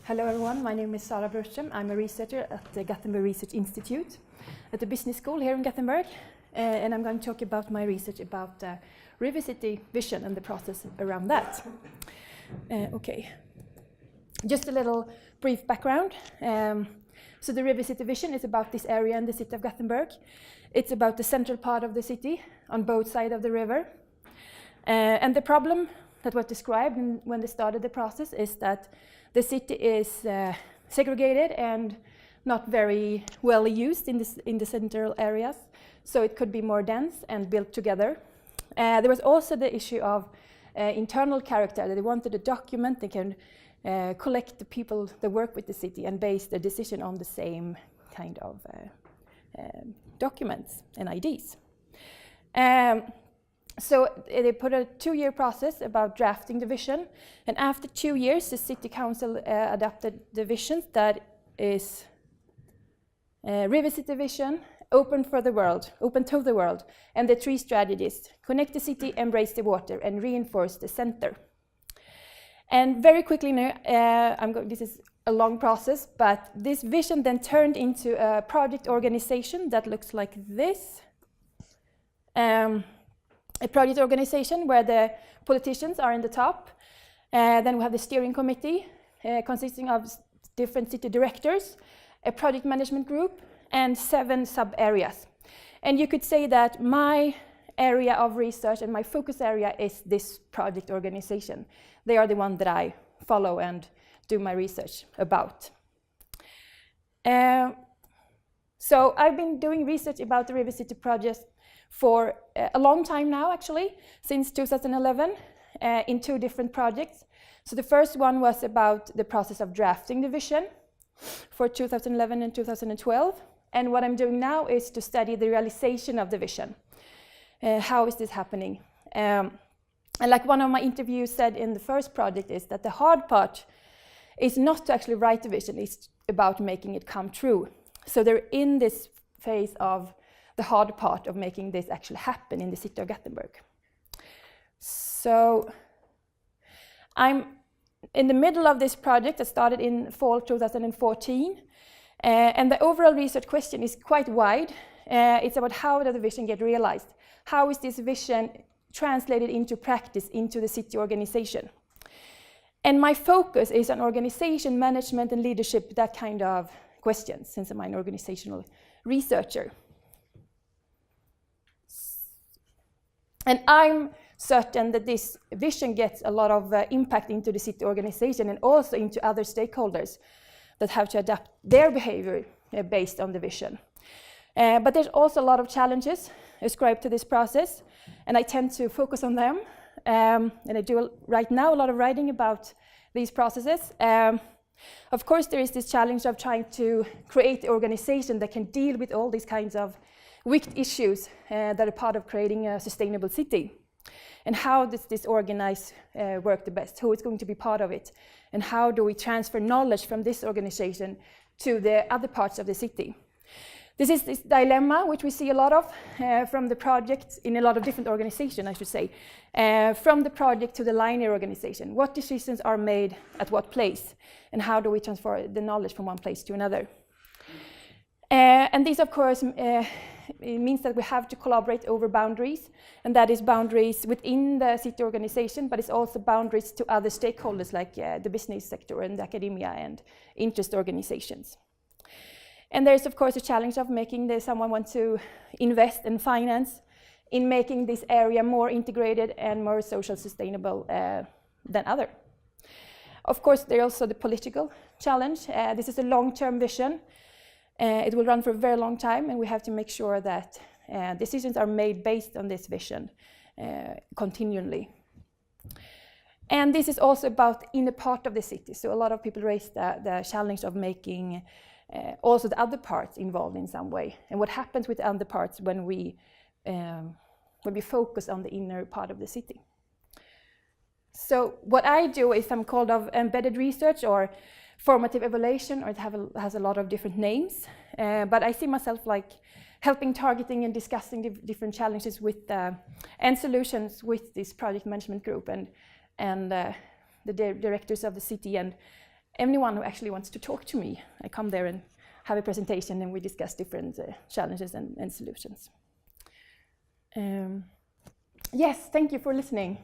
Hello everyone, my name is Sara Brorström. I'm a researcher at the Gothenburg Research Institute at the business school here in Gothenburg. And I'm going to talk about my research about River City vision and the process around that. Okay, just a little brief background. So the River City vision is about this area in the city of Gothenburg. It's about the central part of the city on both sides of the river. And the problem that was described when they started the process is that the city is segregated and not very well used in the central areas, so it could be more dense and built together. There was also the issue of internal character, that they wanted a document that can collect the people that work with the city and base their decision on the same kind of documents and IDs. So they put a 2-year process about drafting the vision, and after 2 years the city council adopted the vision that is River City vision, open to the world, and the 3 strategies: connect the city, embrace the water, and reinforce the center. And very quickly now, this is a long process, but this vision then turned into a project organization that looks like this. A project organization where the politicians are in the top. Then we have the steering committee consisting of different city directors, a project management group, and 7 sub-areas. And you could say that my area of research and my focus area is this project organization. They are the one that I follow and do my research about. So I've been doing research about the River City project for a long time now, actually, since 2011, in 2 different projects. So the first one was about the process of drafting the vision for 2011 and 2012. And what I'm doing now is to study the realization of the vision. How is this happening? And like one of my interviews said in the first project is that the hard part is not to actually write the vision, it's about making it come true. So they're in this phase of the hard part of making this actually happen in the city of Gothenburg. So I'm in the middle of this project that started in fall 2014, and the overall research question is quite wide. It's about how does the vision get realized? How is this vision translated into practice, into the city organization? And my focus is on organization, management, and leadership, that kind of questions, since I'm an organizational researcher. And I'm certain that this vision gets a lot of impact into the city organization and also into other stakeholders that have to adapt their behavior based on the vision. But there's also a lot of challenges ascribed to this process, and I tend to focus on them. And I do right now a lot of writing about these processes. Of course, there is this challenge of trying to create an organization that can deal with all these kinds of wicked issues that are part of creating a sustainable city. And how does this organize work the best? Who is going to be part of it? And how do we transfer knowledge from this organization to the other parts of the city? This is this dilemma which we see a lot of from the project in a lot of different organizations, I should say. From the project to the linear organization. What decisions are made at what place? And how do we transfer the knowledge from one place to another? And this, of course, it means that we have to collaborate over boundaries, and that is boundaries within the city organization, but it's also boundaries to other stakeholders like the business sector and the academia and interest organizations. And there's, of course, a challenge of making someone want to invest and finance in making this area more integrated and more social sustainable than other. Of course, there's also the political challenge. This is a long-term vision. It will run for a very long time, and we have to make sure that decisions are made based on this vision continually. And this is also about inner part of the city. So a lot of people raise the challenge of making also the other parts involved in some way. And what happens with the other parts when we focus on the inner part of the city. So what I do is some kind of embedded research or formative evaluation, or it has a lot of different names. But I see myself like helping targeting and discussing the different challenges with and solutions with this project management group and the directors of the city, and anyone who actually wants to talk to me. I come there and have a presentation, and we discuss different challenges and solutions. Yes, thank you for listening.